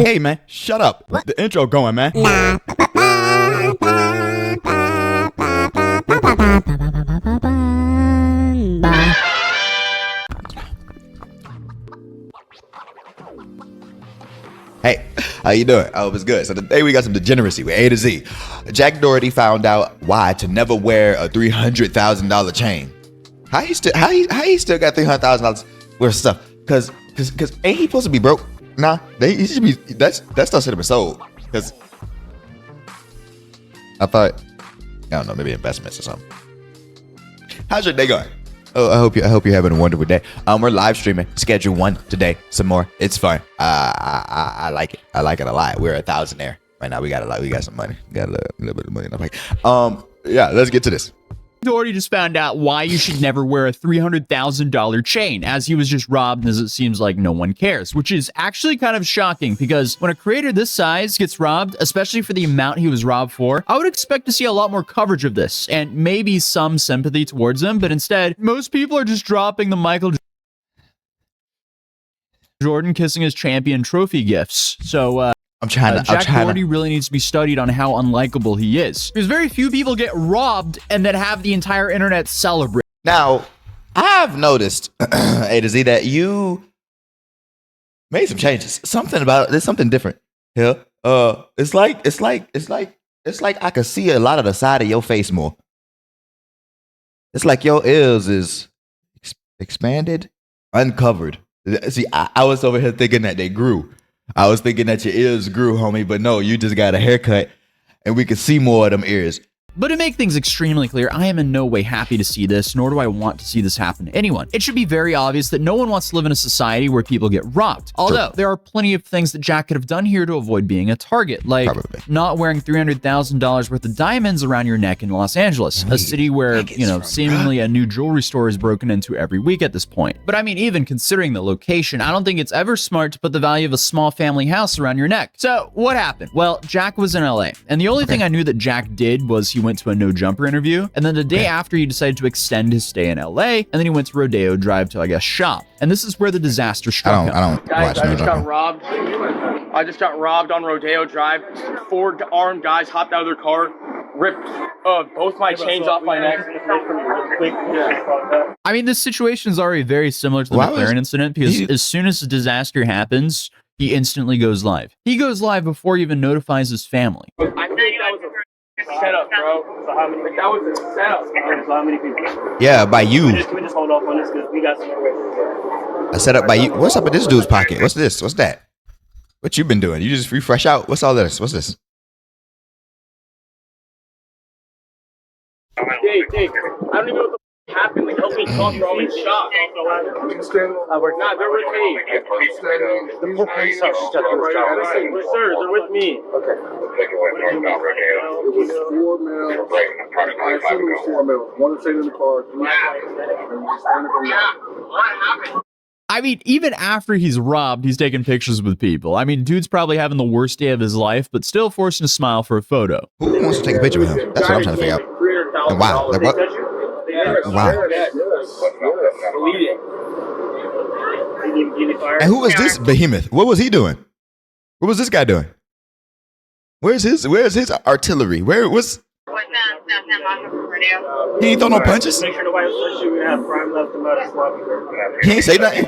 Hey man, shut up. What? The intro going, man. Hey, how you doing? I hope it's good. So today we got some degeneracy with A to Z. Jack Doherty found out why to never wear a $300,000 chain. How he still got $300,000 worth of stuff? Cause ain't he supposed to be broke? Nah, he should be. That stuff should have been sold. Cause I thought, I don't know, maybe investments or something. How's your day going? Oh, I hope you're having a wonderful day. We're live streaming Schedule 1 today. Some more. It's fun. I like it. I like it a lot. We're a thousandaire right now. We got some money. We got a little bit of money in the bank. Yeah, let's get to this. Doherty just found out why you should never wear a $300,000 chain, as he was just robbed, as it seems like no one cares, which is actually kind of shocking because when a creator this size gets robbed, especially for the amount he was robbed for, I would expect to see a lot more coverage of this and maybe some sympathy towards him, but instead, most people are just dropping the Michael Jordan kissing his champion trophy gifts. So, Jack Doherty really needs to be studied on how unlikable he is. Because very few people get robbed and then have the entire internet celebrate. Now, I've noticed, A to Z, that you made some changes. There's something different here. It's like I could see a lot of the side of your face more. It's like your ears is expanded, uncovered. See, I was over here thinking that they grew. I was thinking that your ears grew, homie, but no, you just got a haircut and we could see more of them ears. But to make things extremely clear, I am in no way happy to see this, nor do I want to see this happen to anyone. It should be very obvious that no one wants to live in a society where people get robbed. Although, there are plenty of things that Jack could have done here to avoid being a target, like not wearing $300,000 worth of diamonds around your neck in Los Angeles, a city where, seemingly a new jewelry store is broken into every week at this point. But I mean, even considering the location, I don't think it's ever smart to put the value of a small family house around your neck. So, what happened? Well, Jack was in LA, and the only thing I knew that Jack did was he went to a no jumper interview, and then the day after he decided to extend his stay in LA, and then he went to Rodeo Drive to, I guess, shop. And this is where the disaster struck him. I just got robbed on Rodeo Drive. 4 armed guys hopped out of their car, ripped both my chains off my neck. I mean, this situation is already very similar to the McLaren incident, because as soon as the disaster happens, he instantly goes live. He goes live before he even notifies his family. I think that was a setup, bro. So how many? That was a setup. So how many people? Yeah, by you. Can we just hold off on this because we got some more. I set up by you. What's up in this dude's pocket? What's this? What's that? What you been doing? You just refresh out? What's all this? What's this? Dave, I don't even know what the happened. Like, help me talk, bro. I'm in shock. Nah, they're with me. The poor police officers got those jobs. Sir, they're with me. Okay. It was 4 males. I assume it was 4 males. One stayed in the car. 3 What happened? I mean, even after he's robbed, he's taking pictures with people. I mean, dude's probably having the worst day of his life, but still forcing to smile for a photo. Who wants to take a picture with him? That's what I'm trying to figure out. Wow. Like what? Wow. And who is this behemoth? What was he doing? What was this guy doing? Where's his artillery? He ain't throw no punches? Make sure nobody else you have prime left them out of swap. He ain't say nothing?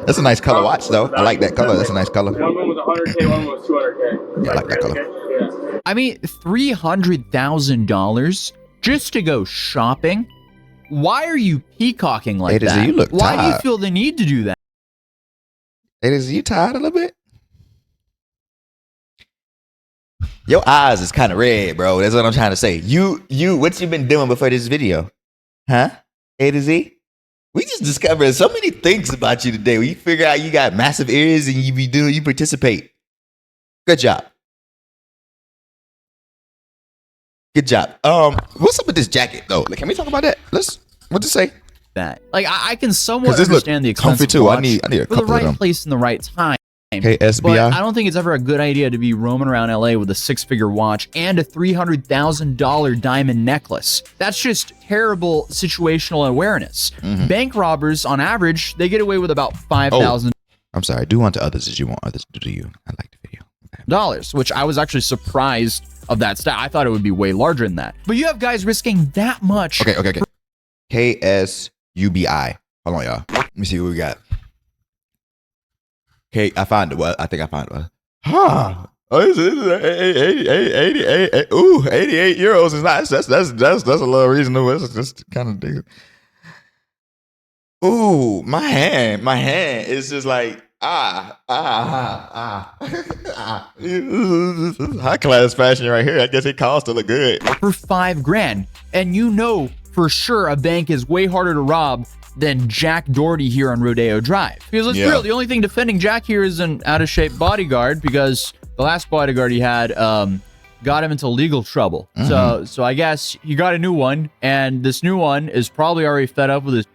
That's a nice color watch, though. I like that color. That's a nice color. One was 100K, one was 200K. Yeah, I like that color. Yeah. I mean, $300,000 just to go shopping? Why are you peacocking like that? You look Why tired. do you feel the need to do that? Is you tired a little bit? Your eyes is kind of red, bro. That's what I'm trying to say. What you been doing before this video? Huh? A to Z? We just discovered so many things about you today. We figure out you got massive ears and you participate. Good job. Good job. What's up with this jacket though? Like, can we talk about that? What to say? That. Like, I can somewhat understand the expensive too. watch I need a for couple the right of them. place and the right time. But KSBI. I don't think it's ever a good idea to be roaming around LA with a 6-figure watch and a $300,000 diamond necklace. That's just terrible situational awareness. Bank robbers, on average, they get away with about $5,000. I'm sorry. Do unto others as you want others to do you. I like the video. Dollars, which I was actually surprised of that stat. I thought it would be way larger than that. But you have guys risking that much. Okay. KSUBI. Hold on, y'all. Let me see what we got. Okay, I found it. Well, I think I found it. Huh. Oh, this is 88 euros is not. That's a little reasonable. It's just kind of big. Ooh, my hand is just like high class fashion right here. I guess it costs to look good for $5,000, and you know for sure a bank is way harder to rob than Jack Doherty here on Rodeo Drive. Because let's be real, the only thing defending Jack here is an out of shape bodyguard, because the last bodyguard he had got him into legal trouble. So I guess he got a new one, and this new one is probably already fed up with his,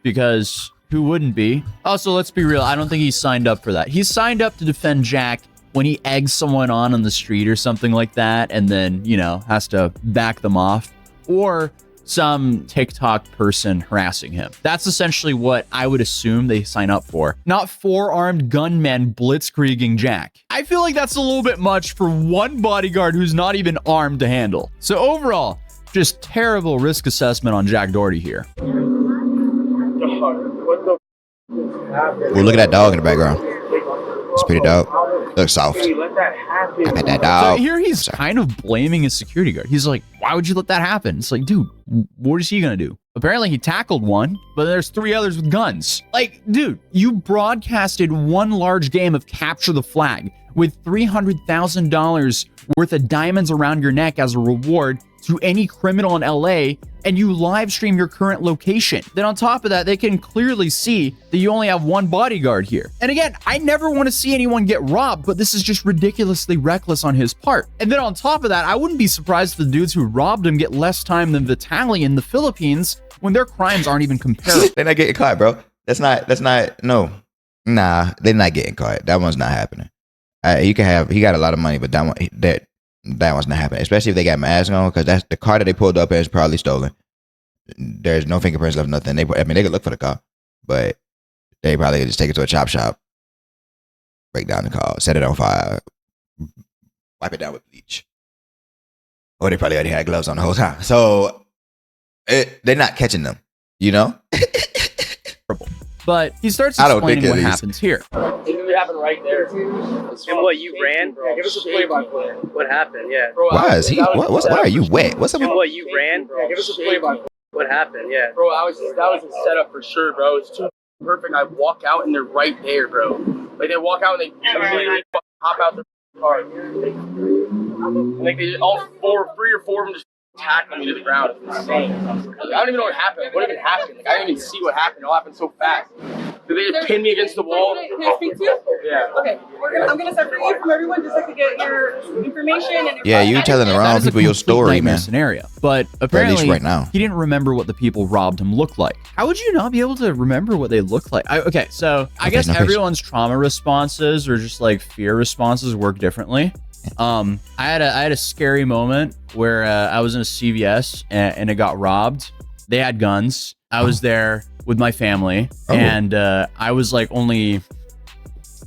because who wouldn't be? Also, let's be real, I don't think he signed up for that. He signed up to defend Jack when he eggs someone on the street or something like that, and then, you know, has to back them off, or some TikTok person harassing him. That's essentially what I would assume they sign up for. Not 4-armed gunmen blitzkrieging Jack. I feel like that's a little bit much for one bodyguard who's not even armed to handle. So overall, just terrible risk assessment on Jack Doherty here. Well, look at that dog in the background. It's pretty dope. Looks soft. I pet that dog. So here he's kind of blaming his security guard. He's like, why would you let that happen? It's like, dude, what is he gonna do? Apparently he tackled one, but there's 3 others with guns. Like, dude, you broadcasted one large game of Capture the Flag with $300,000 worth of diamonds around your neck as a reward to any criminal in LA, and you live stream your current location. Then on top of that, they can clearly see that you only have one bodyguard here. And again, I never want to see anyone get robbed, but this is just ridiculously reckless on his part. And then on top of that, I wouldn't be surprised if the dudes who robbed him get less time than Vitaly in the Philippines when their crimes aren't even comparable. They're not getting caught, bro. No. Nah, they're not getting caught. That one's not happening. He got a lot of money, but that one's not happening. Especially if they got masks on, because that's the car that they pulled up in is probably stolen. There's no fingerprints left, nothing. They could look for the car, but they probably could just take it to a chop shop, break down the car, set it on fire, wipe it down with bleach. Or they probably already had gloves on the whole time. So they're not catching them, you know? But he starts explaining what happens here. It really happened right there. And what, you ran? Yeah, give us a play-by-play. What happened? Yeah. Bro, why are you wet? What's up? And what, you ran? Yeah, give us a play-by-play. What happened? Yeah. Bro, that was a setup for sure, bro. It's too perfect. I walk out and they're right there, bro. Like, they walk out and they immediately hop out the car. And like, they all 3 or 4 of them just tackling me to the ground. It's insane. I don't even know what happened. What even happened? Like, I didn't even see what happened. It all happened so fast. Did they just pin me against the wall? Can I speak to you? Yeah. Okay. I'm gonna separate you from everyone just to get your information and. Yeah, you telling the wrong people your story, man. Scenario, but apparently, at least right now, he didn't remember what the people robbed him looked like. How would you not be able to remember what they looked like? Okay, so I guess everyone's trauma responses or just like fear responses work differently. I had a scary moment where I was in a CVS and it got robbed. They had guns. I was there with my family, and I was like only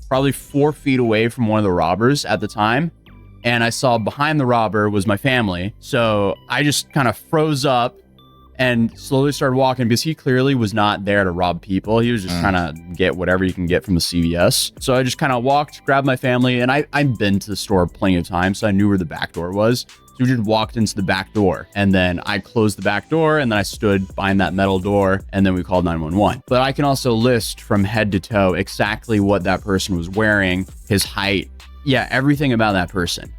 probably 4 feet away from one of the robbers at the time, and I saw behind the robber was my family. So I just kind of froze up and slowly started walking, because he clearly was not there to rob people. He was just trying to get whatever you can get from a CVS. So I just kind of walked, grabbed my family, and I've been to the store plenty of times, so I knew where the back door was. So we just walked into the back door, and then I closed the back door, and then I stood behind that metal door, and then we called 911. But I can also list from head to toe exactly what that person was wearing, his height, everything about that person.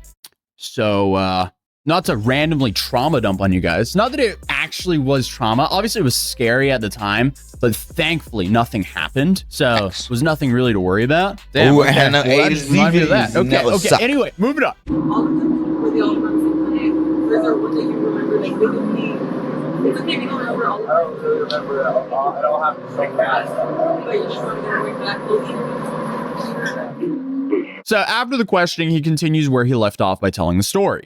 So, not to randomly trauma dump on you guys. Not that it actually was trauma. Obviously, it was scary at the time, but thankfully, nothing happened. So, it was nothing really to worry about. Damn, Ooh, okay. and Well, that just reminded me of that. Okay. Suck. Anyway, moving on. All of them were the all from the clinic. Was there one that you remember like vividly? It's okay if you don't remember all of them. I don't really remember it all. It all happened so fast. But you just remember wearing black clothing. So after the questioning, he continues where he left off by telling the story.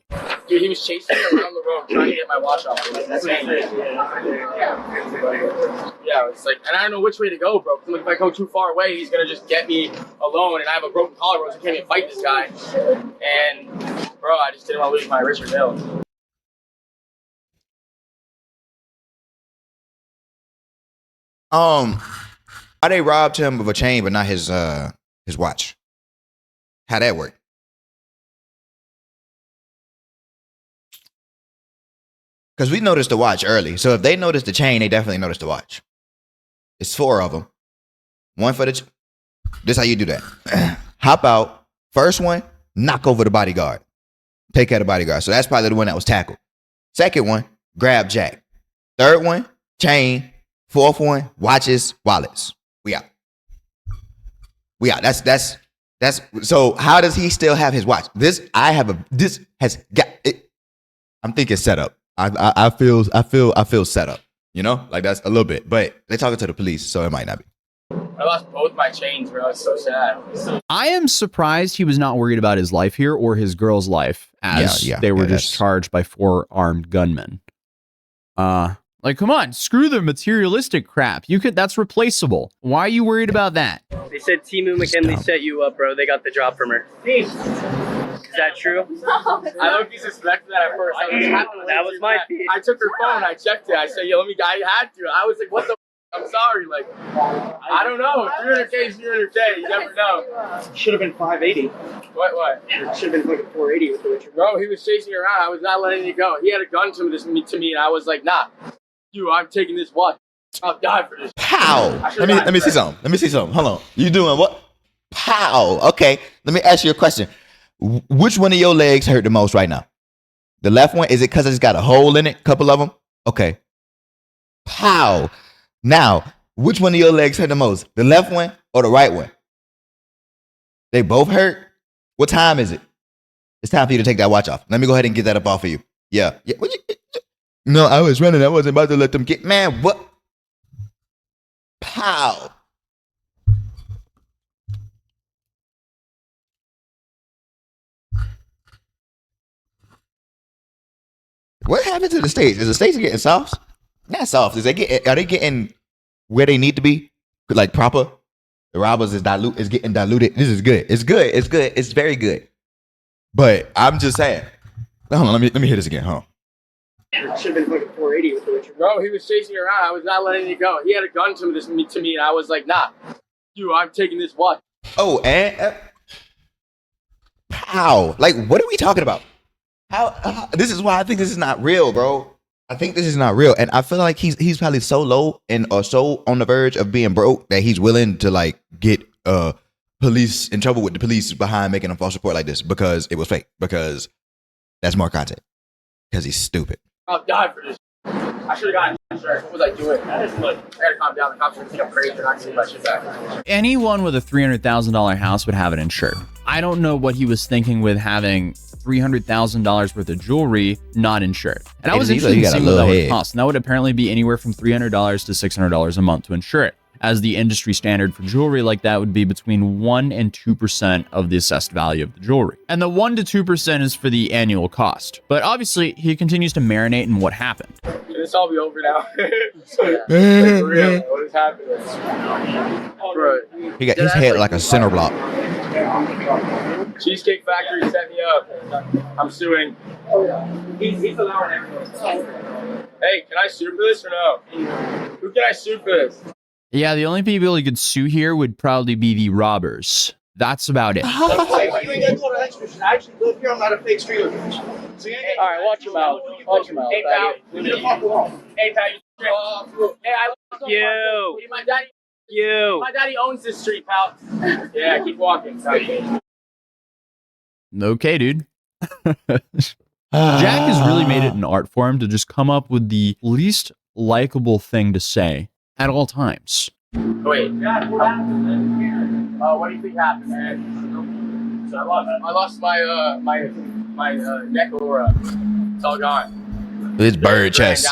Dude, he was chasing me around the room trying to get my watch off. That's angry. Yeah, it's like, and I don't know which way to go, bro. Like, if I go too far away, he's gonna just get me alone, and I have a broken collarbone, so I can't even fight this guy. And, bro, I just didn't want to lose my Richard Hill. How they robbed him of a chain, but not his watch? How that work? Because we noticed the watch early. So if they noticed the chain, they definitely noticed the watch. It's 4 of them. One for the... This how you do that. Hop out. First one, knock over the bodyguard. Take care of the bodyguard. So that's probably the one that was tackled. Second one, grab Jack. Third one, chain. Fourth one, watches, wallets. We out. We out. That's so how does he still have his watch? This has got it. I'm thinking setup. I feel set up. You know, like that's a little bit, but they're talking to the police, so it might not be. I lost both my chains, bro. It's so sad. I am surprised he was not worried about his life here or his girl's life, as they were just charged by 4 armed gunmen. Like, come on, screw the materialistic crap. That's replaceable. Why are you worried about that? They said Timu McKinley set you up, bro. They got the job from her. Is that true? I looked suspected that at first. That was my feed. I took her phone. I checked it. I said, "Yo, I had to." I was like, "What the? I'm sorry." Like, I don't know. 300K is 300K. You never know. Should have been 580. What? It should have been like a 480 with the Richard. Bro, he was chasing me around. I was not letting it go. He had a gun to me, and I was like, "Nah, I'm taking this watch. I'll die for this." Pow. Let me see something. Hold on. You doing what? Pow. Okay. Let me ask you a question. Which one of your legs hurt the most right now? The left one? Is it because it's got a hole in it? Couple of them? Okay. Pow. Now, which one of your legs hurt the most? The left one or the right one? They both hurt? What time is it? It's time for you to take that watch off. Let me go ahead and get that up off of you. Yeah. No, I was running. I wasn't about to let them get... Man, what? Pow. What happened to the states? Is the states getting soft? Not soft. Are they getting where they need to be? Like proper? The robbers is getting diluted. This is good. It's good. It's very good. But I'm just saying. Hold on, let me hear this again. Hold on. It should have been like a 480 with the Richard. Bro, he was chasing me around. I was not letting it go. He had a gun to me, and I was like, "Nah, I'm taking this watch." Oh, and pow. Like, what are we talking about? How this is why I think this is not real, bro. I think this is not real. And I feel like he's probably so low or so on the verge of being broke that he's willing to like get police in trouble with the police behind making a false report like this because it was fake. Because that's more content. Because he's stupid. I'll die for this. I should have gotten insurance. What was I doing? I gotta calm down. The cops are gonna think I'm crazy. They're not gonna see my shit back. Anyone with a $300,000 house would have it insured. I don't know what he was thinking with having $300,000 worth of jewelry not insured. And I was interested in seeing what that would cost. And that would apparently be anywhere from $300 to $600 a month to insure it, as the industry standard for jewelry like that would be between 1% and 2% of the assessed value of the jewelry. And the 1% to 2% is for the annual cost. But obviously, he continues to marinate in what happened. Can this all be over now? For real, what is happening? Bro, He got his head like a center block. Cheesecake Factory set me up. I'm suing. He's allowing everyone. Hey, can I sue for this or no? Who can I sue for this? Yeah, the only people he could sue here would probably be the robbers. That's about it. You ain't gotta go to extras. I actually live here. I'm not a fake street looker. So All right, watch your mouth. Watch your mouth. Hey, pal. Hey, pal. Hey, I love You. Hey, my daddy. You. My daddy owns this street, pal. Yeah, keep walking. Okay, dude. Jack has really made it an art form to just come up with the least likable thing to say at all times. Wait. What do you think happened, man? So I lost my neck aura. It's all gone. It's bird chest.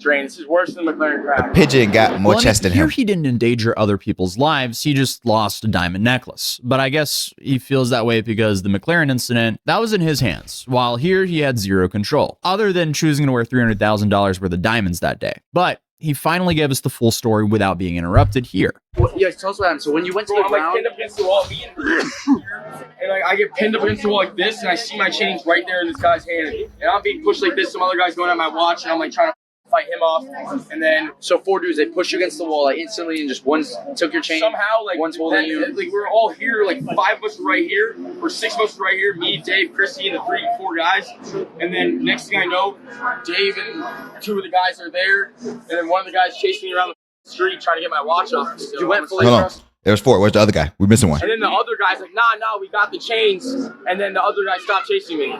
drain. This is worse than McLaren crash. Pigeon got more Well, chest than here him. he didn't endanger other people's lives. He just lost a diamond necklace. But I guess he feels that way because the McLaren incident, that was in his hands, while here he had zero control, other than choosing to wear $300,000 worth of diamonds that day. But he finally gave us the full story without being interrupted here. Well, yeah, tell us what happened. So when you went to the I'm like ground, pinned up against the wall, and like I get pinned up against the wall like this, and I see my chains right there in this guy's hand, and I'm being pushed like this. Some other guy's going at my watch, and I'm like trying to fight him off, and then so 4 dudes, they pushed you against the wall like instantly, and just one took your chain. somehow like one's holding you. like we were all here, like 5 of us were right here, or 6 of us were right here, me, Dave, Christy, and the 4 guys, and then next thing I know, Dave and 2 of the guys are there, and then one of the guys chased me around the street trying to get my watch off. You went fully Hold on. across. There's 4. Where's the other guy? We're missing one. And then the other guy's like, nah, we got the chains. And then the other guy stopped chasing me.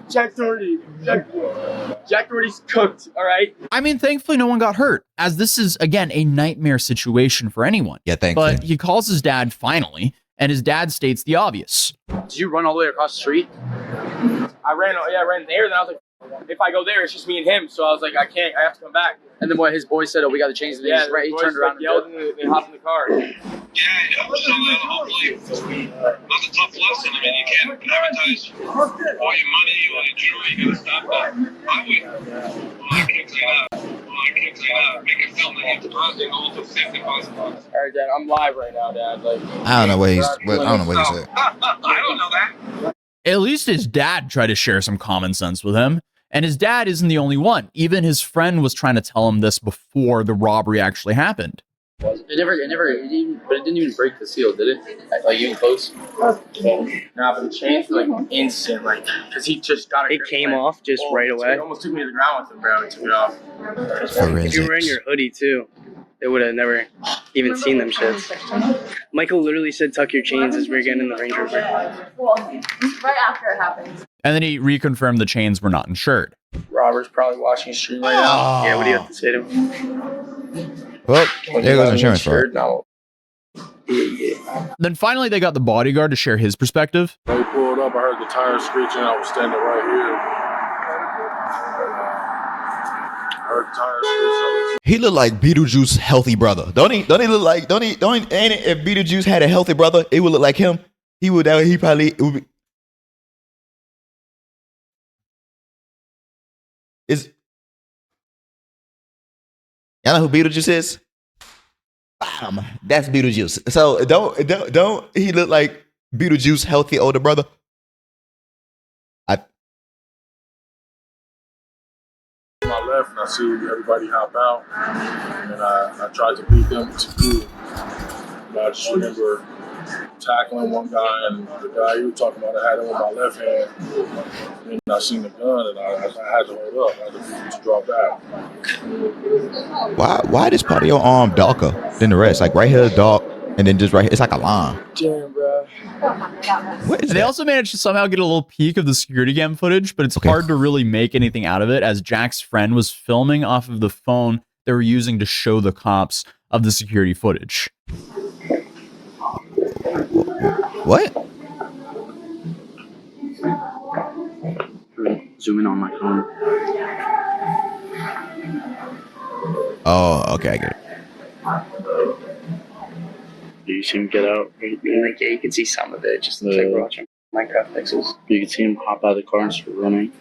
Jack Doherty's cooked, all right? I mean, thankfully no one got hurt, as this is, again, a nightmare situation for anyone. Yeah, thankfully. But he calls his dad finally, and his dad states the obvious. Did you run all the way across the street? I ran there, then I was like, if I go there, it's just me and him. So I was like, I have to come back. And then what his boy said, oh, we got the chains. And Yeah, he turned around and yelled and they hopped in the car. Yeah, hopefully that's a tough lesson. I mean, you can't advertise all your money, all your jewelry. You gotta stop that. I can't clean up. Make it felt like you're depositing all to $50,000. All right, Dad, I'm live right now, Dad. Like, I don't know what he's. I don't know what he said. I don't know that. At least his dad tried to share some common sense with him. And his dad isn't the only one. Even his friend was trying to tell him this before the robbery actually happened. it didn't even break the seal, did it? Like even close? nah, but the chains were like instant, like, because he just got It came off just right away. It almost took me to the ground with him, bro. He took it off. If you were in your hoodie too, they would have never even seen them shits. Michael literally said, "Tuck your chains" as we were getting in the Range Rover. Well, right after it happened. And then he reconfirmed the chains were not insured. Robert's probably watching a stream right now. Yeah, what do you have to say to him? Well, there goes insurance fraud. No. Then finally they got the bodyguard to share his perspective. They pulled up. I heard the tires screeching. I was standing right here. I heard the tires screeching. He looked like Beetlejuice's healthy brother. Don't he look like, ain't it, if Beetlejuice had a healthy brother, it would look like him. He would be. Y'all know who Beetlejuice is? Bam, that's Beetlejuice. So don't he look like Beetlejuice's healthy older brother? My left, and I see everybody hop out, and I tried to beat them to do. But I just remember tackling one guy, and the guy you were talking about, I had him with my left hand, and I seen the gun, and I had to hold up. I had to draw back. Why this part of your arm darker than the rest? Like right here is dark, and then just right here, it's like a line. Damn, bro. What is They that? also managed to somehow get a little peek of the security cam footage, but it's Okay. hard to really make anything out of it as Jack's friend was filming off of the phone they were using to show the cops of the security footage. What? Zoom in on my phone. Oh, okay, I get it. Do you see him get out? Like, yeah, you can see some of it. Just looks like we're watching Minecraft pixels. You can see him hop out of the car and start running.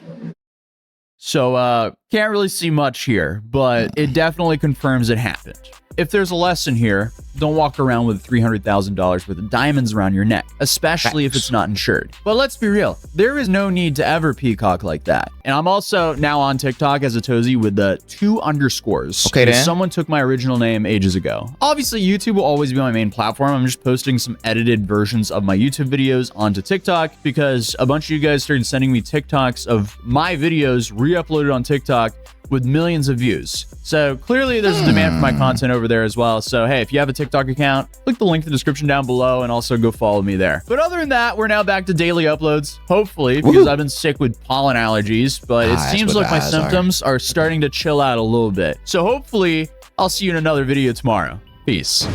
So, can't really see much here, but it definitely confirms it happened. If there's a lesson here, don't walk around with $300,000 worth of diamonds around your neck, especially if it's not insured. But let's be real, there is no need to ever peacock like that. And I'm also now on TikTok as Atozy with the 2 underscores. Okay, because Dan. someone took my original name ages ago. Obviously, YouTube will always be my main platform. I'm just posting some edited versions of my YouTube videos onto TikTok because a bunch of you guys started sending me TikToks of my videos re-uploaded on TikTok with millions of views. So clearly there's a demand for my content over there as well. So hey, if you have a TikTok account, click the link in the description down below and also go follow me there. But other than that, we're now back to daily uploads, hopefully, because Woohoo. I've been sick with pollen allergies, but it That's seems what like my the eyes are. symptoms are starting to chill out a little bit. So hopefully I'll see you in another video tomorrow. Peace.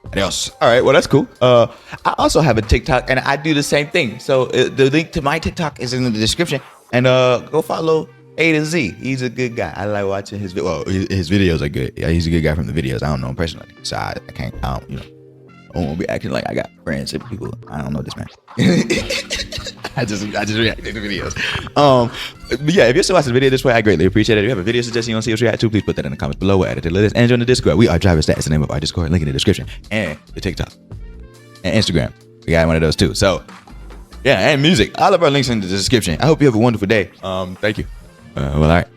Adios. All right, well, that's cool. I also have a TikTok, and I do the same thing. So the link to my TikTok is in the description. And go follow A to Z. He's a good guy. I like watching his his videos are good. Yeah, he's a good guy from the videos. I don't know him personally, so I can't. I don't want to be acting like I got friends and people. I don't know this man. I just react to the videos. But yeah, if you're still watching the video this way, I greatly appreciate it. If you have a video suggestion you want to see us react to, please put that in the comments below. We'll add it to the list and join the Discord. We are Driver Stats, the name of our Discord. Link in the description, and the TikTok and Instagram. We got one of those too. So yeah, and music. All of our links in the description. I hope you have a wonderful day. Thank you. Well, all right.